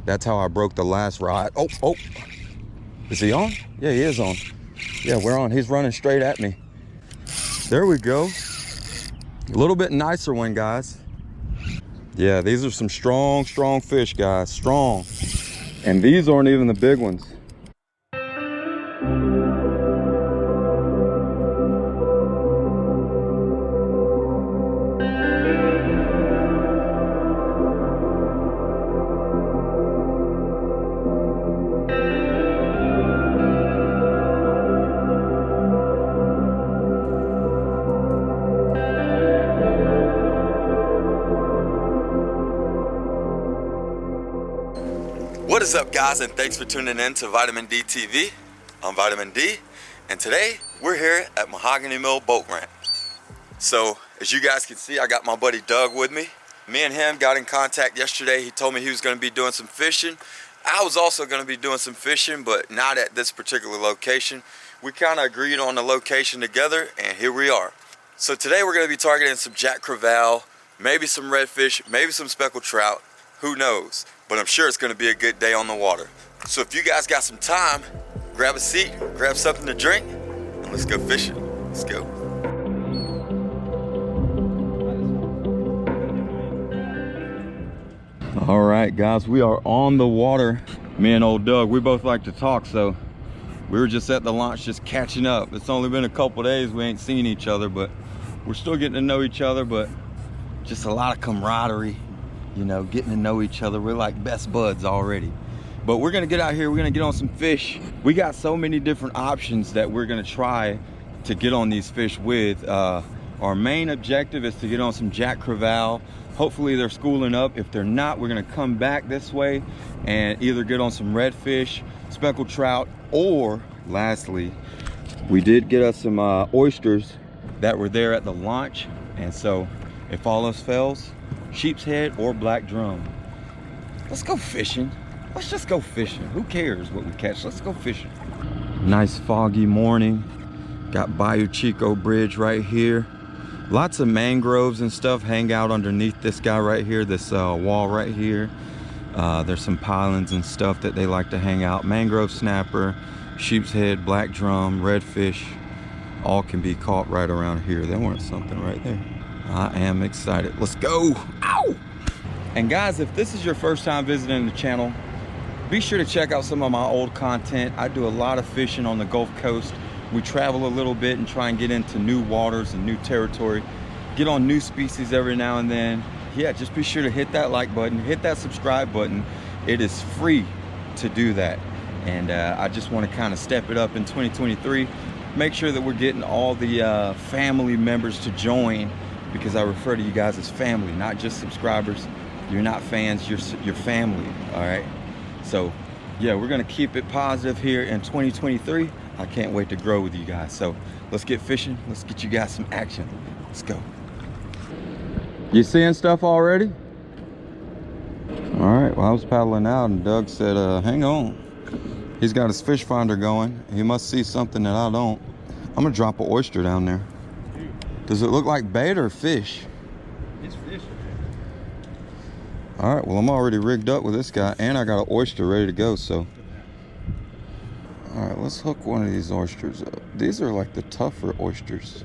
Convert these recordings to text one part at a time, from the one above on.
That's how I broke the last rod. Oh, oh. Is he on? Yeah, he is on. Yeah, we're on. He's running straight at me. There we go. A little bit nicer one, guys. Yeah, these are some strong fish, guys. Strong. And these aren't even the big ones. What is up, guys, and thanks for tuning in to Vitamin D TV. I'm Vitamin D, and today we're here at Mahogany Mill Boat Ramp. So as you guys can see, I got my buddy Doug with me. Me and him got in contact yesterday. He told me he was going to be doing some fishing. I was also going to be doing some fishing, but not at this particular location. We kind of agreed on the location together, and here we are. So today we're going to be targeting some jack crevalle, maybe some redfish, maybe some speckled trout. Who knows? But I'm sure it's going to be a good day on the water. So if you guys got some time, grab a seat, grab something to drink, and let's go fishing. Let's go. All right, guys, we are on the water. Me and old Doug, we both like to talk, so we were just at the launch just catching up. It's only been a couple days, we ain't seen each other, but we're still getting to know each other, but just a lot of camaraderie. You know, getting to know each other. We're like best buds already. But we're gonna get out here, we're gonna get on some fish. We got so many different options that we're gonna try to get on these fish with. Our main objective is to get on some jack crevalle. Hopefully they're schooling up. If they're not, we're gonna come back this way and either get on some redfish, speckled trout, or lastly, we did get us some oysters that were there at the launch. And so if all else fails, sheephead or black drum. Let's go fishing. Let's just go fishing. Who cares what we catch? Let's go fishing. Nice foggy morning. Got Bayou Chico Bridge right here. Lots of mangroves and stuff hang out underneath this guy right here, this wall right here. There's some pylons and stuff that they like to hang out. Mangrove snapper, sheephead, black drum, redfish, all can be caught right around here. They want something right there. I am excited. Let's go. Ow! And guys, if this is your first time visiting the channel, be sure to check out some of my old content. I do a lot of fishing on the Gulf Coast. We travel a little bit and try and get into new waters and new territory. Get on new species every now and then. Yeah, just be sure to hit that like button, hit that subscribe button. It is free to do that. And I just want to kind of step it up in 2023. Make sure that we're getting all the family members to join, because I refer to you guys as family, not just subscribers. You're not fans, you're family, all right? So yeah, we're gonna keep it positive here in 2023. I can't wait to grow with you guys. So let's get fishing, let's get you guys some action. Let's go. You seeing stuff already? All right, well, I was paddling out and Doug said, hang on. He's got his fish finder going. He must see something that I don't. I'm gonna drop an oyster down there. Does it look like bait or fish? It's fish. All right, well, I'm already rigged up with this guy, and I got an oyster ready to go, so. All right, let's hook one of these oysters up. These are like the tougher oysters.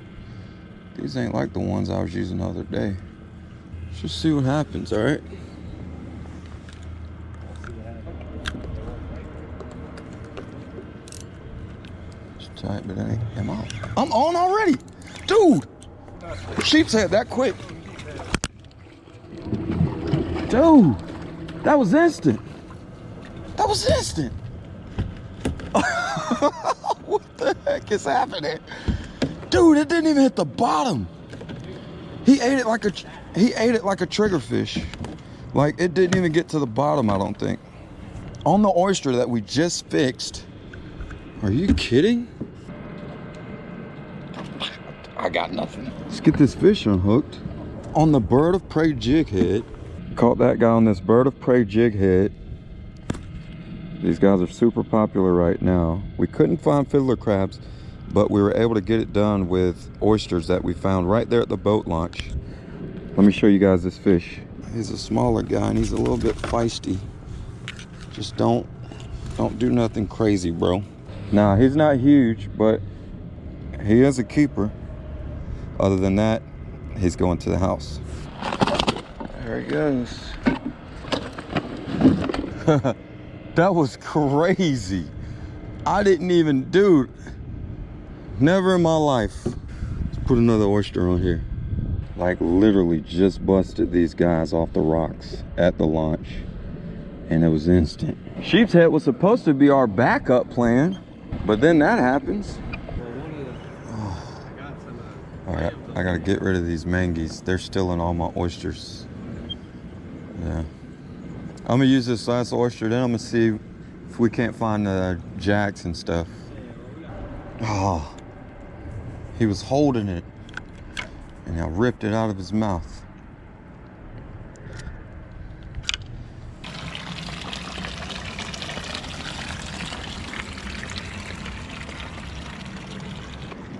These ain't like the ones I was using the other day. Let's just see what happens, all right? It's tight, but it ain't. Am I? I'm on already, dude. Sheephead that quick. Dude, that was instant. That was instant. What the heck is happening? Dude, it didn't even hit the bottom. He ate it like a triggerfish. Like, it didn't even get to the bottom, I don't think. On the oyster that we just fixed. Are you kidding? I got nothing. Let's get this fish unhooked. On the bird of prey jig head. Caught that guy on this bird of prey jig head. These guys are super popular right now. We couldn't find fiddler crabs, but we were able to get it done with oysters that we found right there at the boat launch. Let me show you guys this fish. He's a smaller guy and he's a little bit feisty. Just don't do nothing crazy, bro. Now, he's not huge, but he is a keeper. Other than that, he's going to the house. There he goes. That was crazy. I didn't even, dude, never in my life. Let's put another oyster on here. Like literally just busted these guys off the rocks at the launch, and it was instant. Sheephead was supposed to be our backup plan, but then that happens. Oh. All right, I gotta get rid of these mangies. They're stealing all my oysters. Yeah. I'm gonna use this last oyster, then I'm gonna see if we can't find the jacks and stuff. Oh, he was holding it, and I ripped it out of his mouth.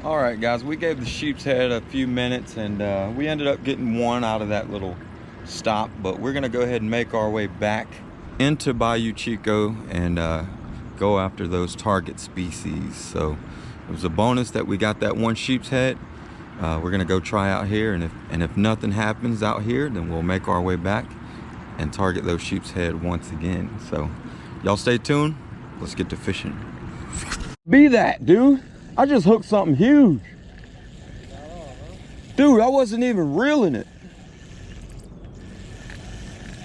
All right, guys, we gave the sheephead a few minutes, and we ended up getting one out of that little stop, but we're gonna go ahead and make our way back into Bayou Chico and go after those target species. So it was a bonus that we got that one sheephead. We're gonna go try out here, and if nothing happens out here, then we'll make our way back and target those sheephead once again. So y'all stay tuned. Let's get to fishing. Be that, dude. I just hooked something huge. Dude, I wasn't even reeling it.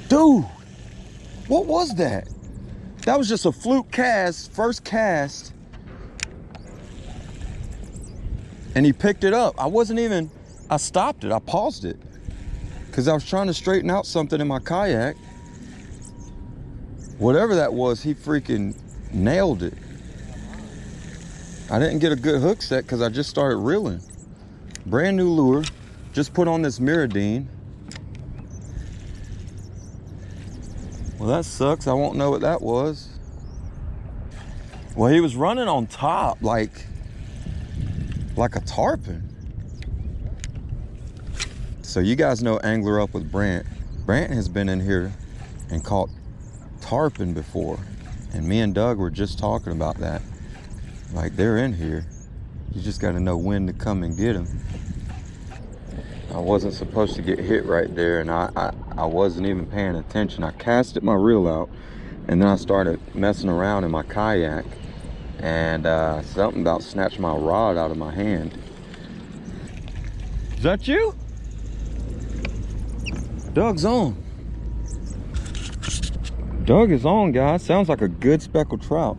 Dude, what was that? That was just a fluke cast, first cast. And he picked it up. I stopped it, I paused it. Because I was trying to straighten out something in my kayak. Whatever that was, he freaking nailed it. I didn't get a good hook set because I just started reeling. Brand new lure, just put on this Miradine. Well, that sucks. I won't know what that was. Well, he was running on top like a tarpon. So you guys know Angler Up with Brant. Brant has been in here and caught tarpon before. And me and Doug were just talking about that. Like, they're in here. You just got to know when to come and get them. I wasn't supposed to get hit right there, and I wasn't even paying attention. I casted my reel out, and then I started messing around in my kayak, and something about snatched my rod out of my hand. Is that you? Doug's on. Doug is on, guys. Sounds like a good speckled trout.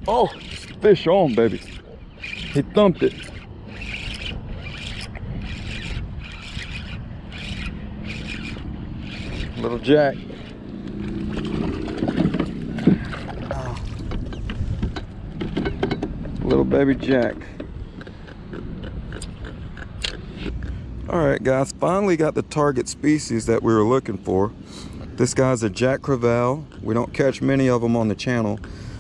Oh, fish on, baby. He thumped it. Little jack. Oh. Little baby jack. All right, guys, finally got the target species that we were looking for. This guy's a Jack Cravalle. We don't catch many of them on the channel,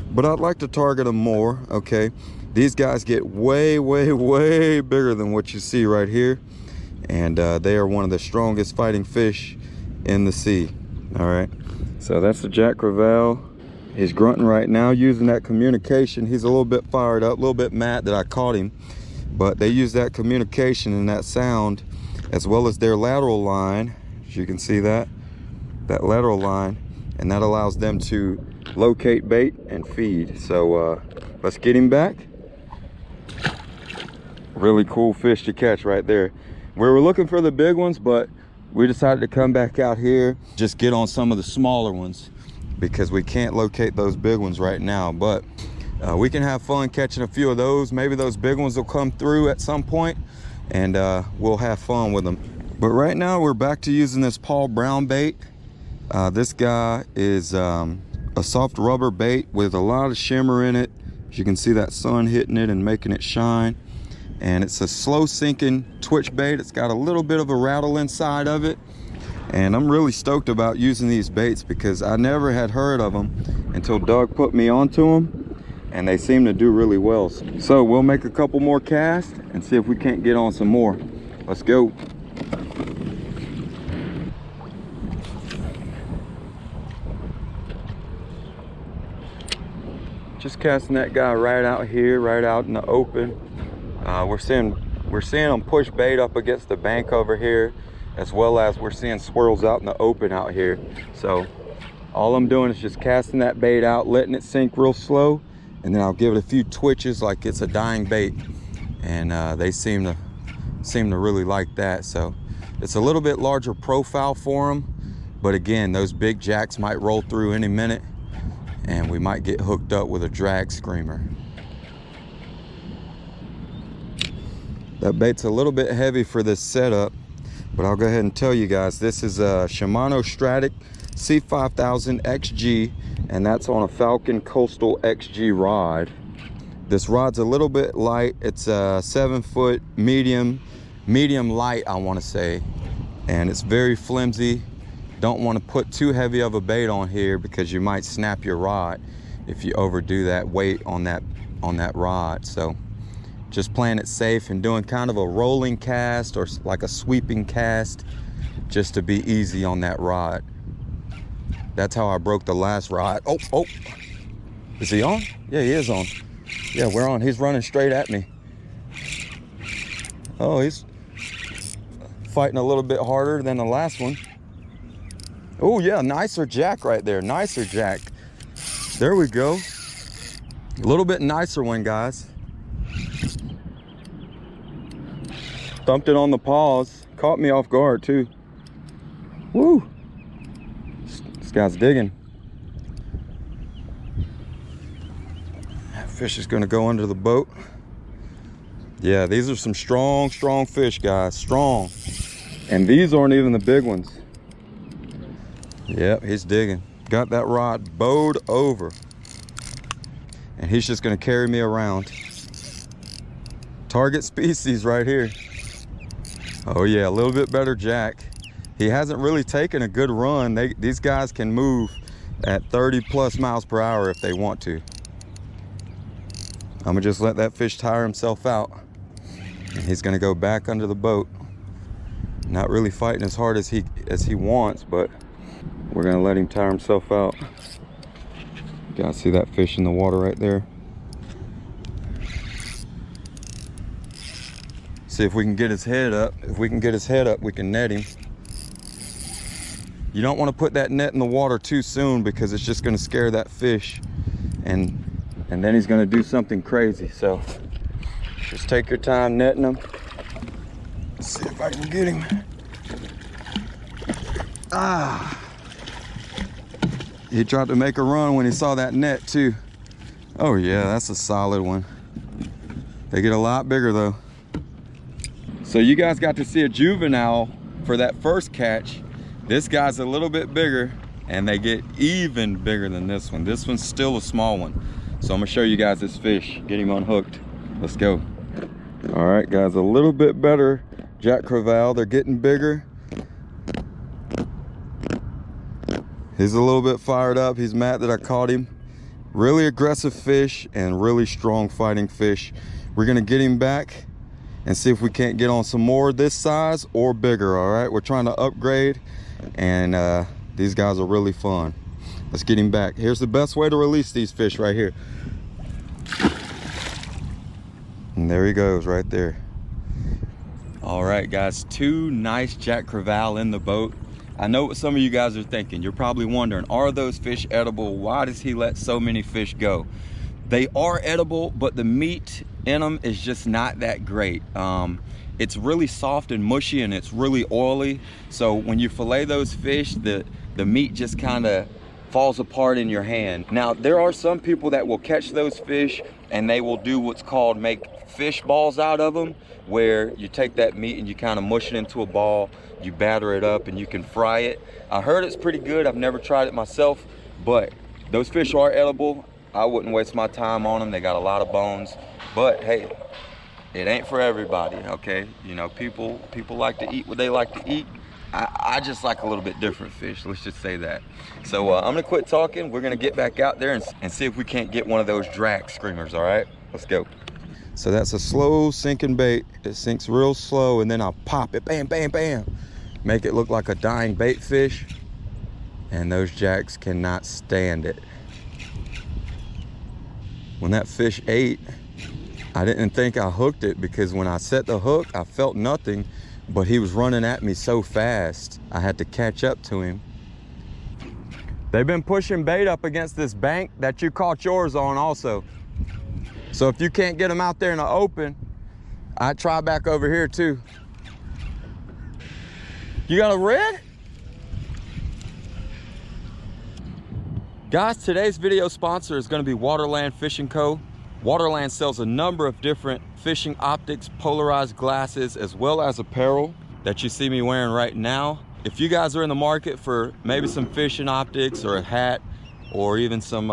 but I'd like to target them more, okay? These guys get way, way, way bigger than what you see right here. And they are one of the strongest fighting fish in the sea, all right? So that's the Jack Cravalle. He's grunting right now, using that communication. He's a little bit fired up, a little bit mad that I caught him. But they use that communication and that sound, as well as their lateral line, as you can see that lateral line, and that allows them to locate bait and feed. So let's get him back. Really cool fish to catch right there. We were looking for the big ones, but we decided to come back out here, just get on some of the smaller ones, because we can't locate those big ones right now. But we can have fun catching a few of those. Maybe those big ones will come through at some point, and we'll have fun with them. But right now we're back to using this Paul Brown bait. This guy is a soft rubber bait with a lot of shimmer in it. As you can see, that sun hitting it and making it shine. And it's a slow sinking twitch bait. It's got a little bit of a rattle inside of it. And I'm really stoked about using these baits because I never had heard of them until Doug put me onto them. and they seem to do really well. So we'll make a couple more casts and see if we can't get on some more. Let's go. Just casting that guy right out here, right out in the open. We're seeing them push bait up against the bank over here, as well as we're seeing swirls out in the open out here. So all I'm doing is just casting that bait out, letting it sink real slow, and then I'll give it a few twitches like it's a dying bait, and they seem to really like that. So it's a little bit larger profile for them, but again, those big jacks might roll through any minute, and we might get hooked up with a drag screamer. That bait's a little bit heavy for this setup, but I'll go ahead and tell you guys, this is a Shimano Stratic C5000 XG, and that's on a Falcon Coastal XG rod. This rod's a little bit light. It's a 7-foot medium light, I want to say, and it's very flimsy. Don't want to put too heavy of a bait on here because you might snap your rod if you overdo that weight on that rod. So just playing it safe and doing kind of a rolling cast or like a sweeping cast, just to be easy on that rod. That's how I broke the last rod. Oh, is he on? Yeah, he is on. Yeah, we're on. He's running straight at me. Oh, he's fighting a little bit harder than the last one. Oh yeah, nicer jack right there, nicer jack. There we go. A little bit nicer one, guys. Thumped it on the paws, caught me off guard too. Woo, this guy's digging. That fish is gonna go under the boat. Yeah, these are some strong fish, guys, strong. And these aren't even the big ones. Yep, he's digging. Got that rod bowed over. And he's just gonna carry me around. Target species right here. Oh yeah, a little bit better jack. He hasn't really taken a good run. These guys can move at 30+ miles per hour if they want to. I'm gonna just let that fish tire himself out. And he's gonna go back under the boat. Not really fighting as hard as he wants, but we're gonna let him tire himself out. You guys see that fish in the water right there? See if we can get his head up. If we can get his head up, we can net him. You don't want to put that net in the water too soon because it's just gonna scare that fish, and then he's gonna do something crazy. So just take your time netting him. Let's see if I can get him. Ah! He tried to make a run when he saw that net too. Oh yeah, that's a solid one. They get a lot bigger though. So you guys got to see a juvenile for that first catch. This guy's a little bit bigger, and they get even bigger than this one. This one's still a small one. So I'm gonna show you guys this fish, get him unhooked. Let's go. All right guys, a little bit better Jack Crevalle. They're getting bigger. He's a little bit fired up. He's mad that I caught him. Really aggressive fish and really strong fighting fish. We're gonna get him back and see if we can't get on some more this size or bigger. All right, we're trying to upgrade, and these guys are really fun. Let's get him back. Here's the best way to release these fish right here. And there he goes right there. All right guys, 2 nice Jack Crevalle in the boat. I know what some of you guys are thinking. You're probably wondering, are those fish edible? Why does he let so many fish go? They are edible, but the meat in them is just not that great. It's really soft and mushy, and it's really oily. So when you fillet those fish, the meat just kind of falls apart in your hand. Now, there are some people that will catch those fish and they will do what's called make fish balls out of them, where you take that meat and you kind of mush it into a ball, you batter it up, and you can fry it. I heard it's pretty good. I've never tried it myself, but those fish are edible. I wouldn't waste my time on them. They got a lot of bones, but hey, it ain't for everybody, okay? You know, people like to eat what they like to eat. I just like a little bit different fish, let's just say that. So I'm gonna quit talking. We're gonna get back out there and see if we can't get one of those drag screamers, all right? Let's go. So that's a slow sinking bait. It sinks real slow, and then I'll pop it, bam, bam, bam. Make it look like a dying bait fish, and those jacks cannot stand it. When that fish ate, I didn't think I hooked it, because when I set the hook, I felt nothing, but he was running at me so fast, I had to catch up to him. They've been pushing bait up against this bank that you caught yours on also. So if you can't get them out there in the open, I'd try back over here too. You got a red? Guys, today's video sponsor is going to be Waterland Fishing Co. Waterland sells a number of different fishing optics, polarized glasses, as well as apparel that you see me wearing right now. If you guys are in the market for maybe some fishing optics or a hat or even some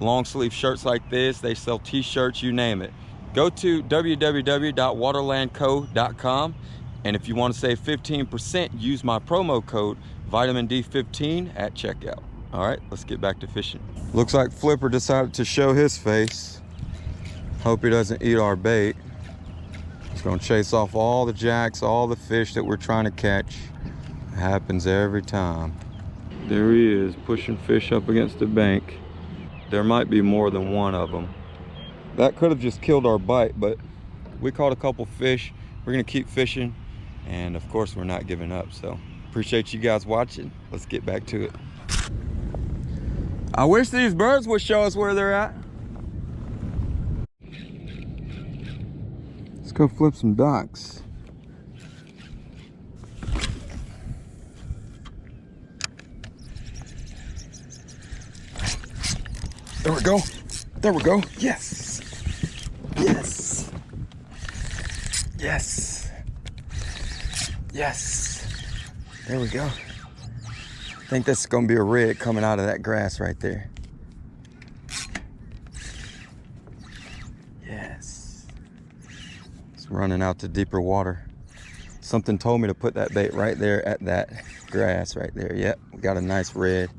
long sleeve shirts like this, they sell t-shirts, you name it. Go to www.waterlandco.com, and if you want to save 15%, use my promo code VitaminDee15 at checkout. All right, let's get back to fishing. Looks like Flipper decided to show his face. Hope he doesn't eat our bait. He's gonna chase off all the jacks, all the fish that we're trying to catch. It happens every time. There he is, pushing fish up against the bank. There might be more than one of them. That could have just killed our bite, but we caught a couple fish. We're gonna keep fishing, and of course we're not giving up. So appreciate you guys watching. Let's get back to it. I wish these birds would show us where they're at. Let's go flip some docks. There we go. There we go. Yes. Yes. Yes. Yes. There we go. I think this is gonna be a red coming out of that grass right there. Yes. It's running out to deeper water. Something told me to put that bait right there at that grass right there. Yep, we got a nice red.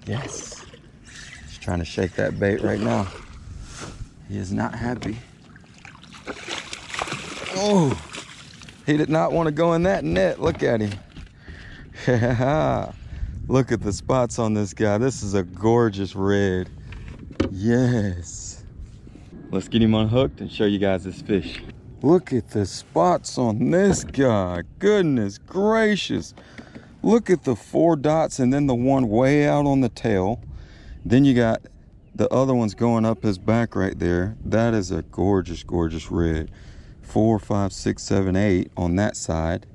Yes. Just trying to shake that bait right now. He is not happy. Oh, he did not want to go in that net. Look at him. Look at the spots on this guy. This is a gorgeous red. Yes. Let's get him unhooked and show you guys this fish. Look at the spots on this guy. Goodness gracious. Look at the 4 dots and then the one way out on the tail. Then you got the other ones going up his back right there. That is a gorgeous, gorgeous red. 4, 5, 6, 7, 8 on that side.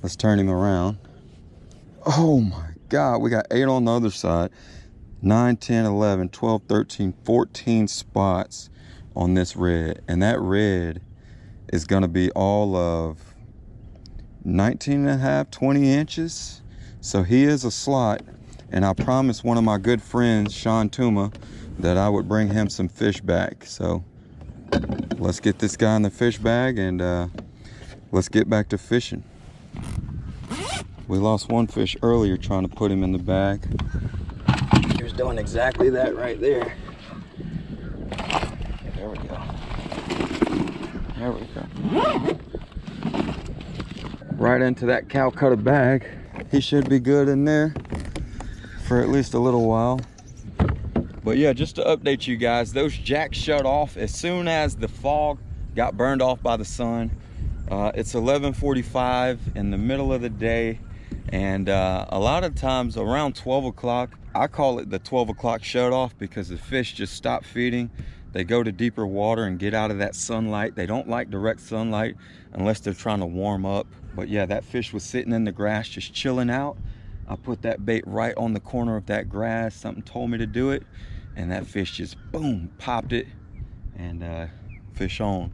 Let's turn him around. Oh my God, we got 8 on the other side. 9, 10, 11, 12, 13, 14 spots on this red. And that red is gonna be all of 19 and a half, 20 inches. So he is a slot. And I promised one of my good friends, Sean Tuma, that I would bring him some fish back. So let's get this guy in the fish bag and let's get back to fishing. We lost one fish earlier trying to put him in the bag. He was doing exactly that right there. There we go. There we go. Right into that Calcutta bag. He should be good in there for at least a little while. But yeah, just to update you guys, those jacks shut off as soon as the fog got burned off by the sun. It's 11:45 in the middle of the day. And a lot of times around 12 o'clock, I call it the 12 o'clock shut off, because the fish just stop feeding. They go to deeper water and get out of that sunlight. They don't like direct sunlight unless they're trying to warm up. But yeah, that fish was sitting in the grass just chilling out. I put that bait right on the corner of that grass. Something told me to do it, and that fish just boom, popped it, and fish on.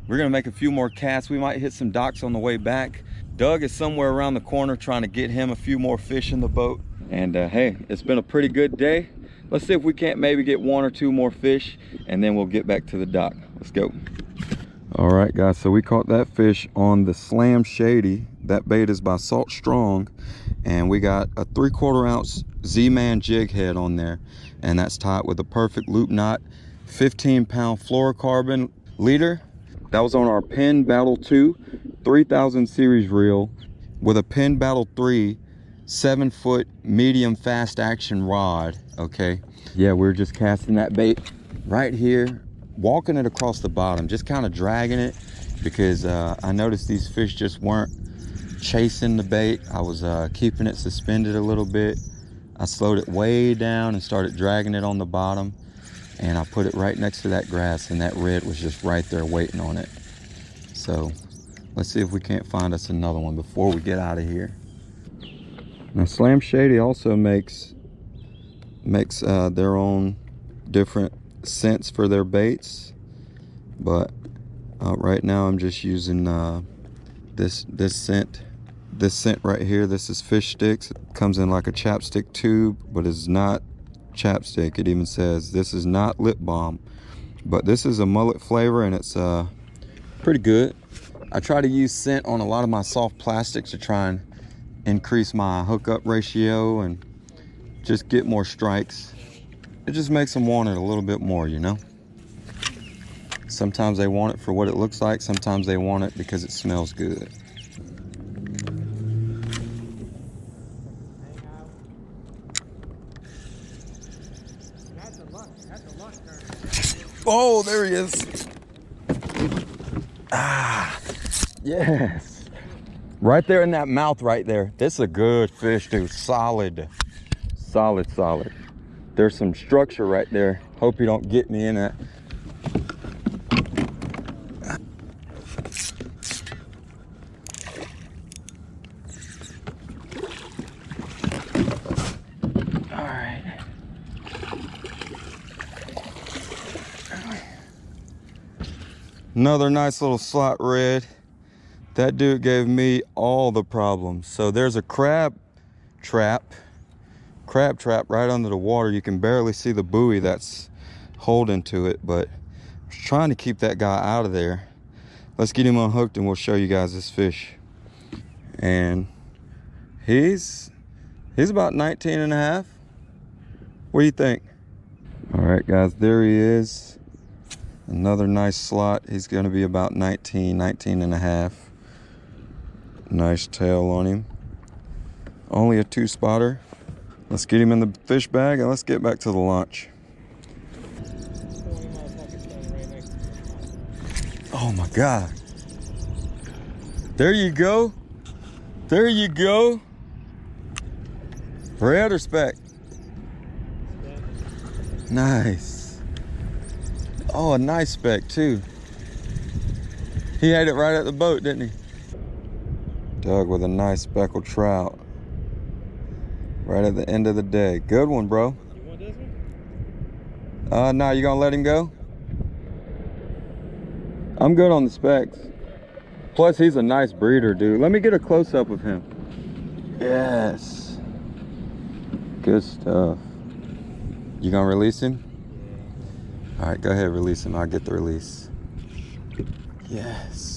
We're gonna make a few more casts. We might hit some docks on the way back. Doug is somewhere around the corner trying to get him a few more fish in the boat. And hey, it's been a pretty good day. Let's see if we can't maybe get 1 or 2 more fish, and then we'll get back to the dock. Let's go. All right, guys, so we caught that fish on the Slam Shady. That bait is by Salt Strong, and we got a 3/4 ounce Z-Man jig head on there, and that's tied with a perfect loop knot, 15-pound fluorocarbon leader. That was on our Penn Battle 2 3000 series reel with a Penn Battle 3 7-foot medium fast action rod. Okay, yeah, we're just casting that bait right here, walking it across the bottom, just kind of dragging it, because I noticed these fish just weren't chasing the bait. I was keeping it suspended a little bit. I slowed it way down and started dragging it on the bottom, and I put it right next to that grass, and that red was just right there waiting on it. So let's see if we can't find us another one before we get out of here. Now Slam Shady also makes their own different scents for their baits, but right now I'm just using this scent right here. This is fish sticks. It comes in like a chapstick tube, but it's not chapstick. It even says this is not lip balm, but this is a mullet flavor, and it's pretty good. I try to use scent on a lot of my soft plastics to try and increase my hookup ratio and just get more strikes. It just makes them want it a little bit more, you know. Sometimes they want it for what it looks like, sometimes they want it because it smells good. Oh, there he is. Ah, yes. Right there in that mouth right there. This is a good fish, dude. Solid. Solid, solid. There's some structure right there. Hope you don't get me in it. All right. Another nice little slot red. That dude gave me all the problems. So there's a crab trap right under the water. You can barely see the buoy that's holding to it, but I was trying to keep that guy out of there. Let's get him unhooked and we'll show you guys this fish. And he's about 19 and a half. What do you think? All right, guys, there he is. Another nice slot. He's gonna be about 19 and a half. Nice tail on him. Only a 2-spotter. Let's get him in the fish bag and let's get back to the launch. Oh my God. There you go. There you go. Red or speck? Nice. Oh, a nice speck too. He ate it right at the boat, didn't he? Doug with a nice speckled trout. Right at the end of the day. Good one, bro. You want this one? No, you gonna let him go? I'm good on the specs. Plus, he's a nice breeder, dude. Let me get a close-up of him. Yes. Good stuff. You gonna release him? Yeah. All right, go ahead, release him. I'll get the release. Yes.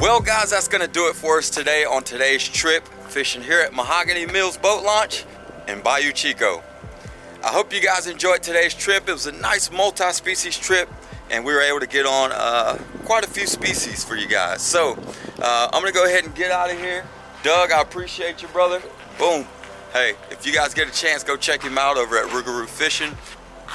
Well guys, that's gonna do it for us today on today's trip fishing here at Mahogany Mills Boat Launch in Bayou Chico. I hope you guys enjoyed today's trip. It was a nice multi-species trip and we were able to get on quite a few species for you guys. So I'm gonna go ahead and get out of here. Doug, I appreciate you, brother. Boom. Hey, if you guys get a chance, go check him out over at Rougarou Fishing.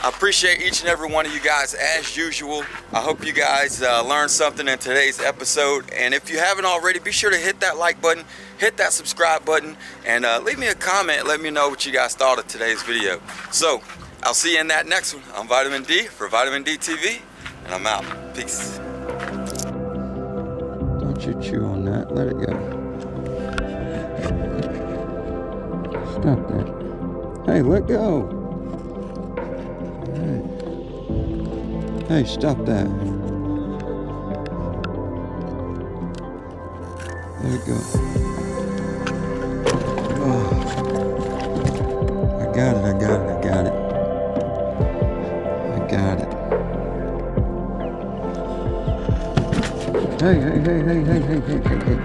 I appreciate each and every one of you guys as usual. I hope you guys learned something in today's episode. And if you haven't already, be sure to hit that like button, hit that subscribe button, and leave me a comment. Let me know what you guys thought of today's video. So I'll see you in that next one. I'm VitaminDee for VitaminDee TV. And I'm out. Peace. Don't you chew on that. Let it go. Stop that. Hey, let go. Hey, stop that. Let it go. Oh. I got it, I got it, I got it. I got it. Hey, hey, hey, hey, hey, hey, hey, hey, hey.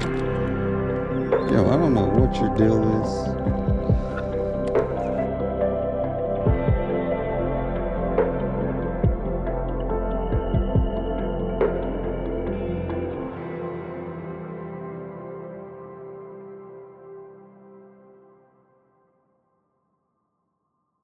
Yo, I don't know what your deal is.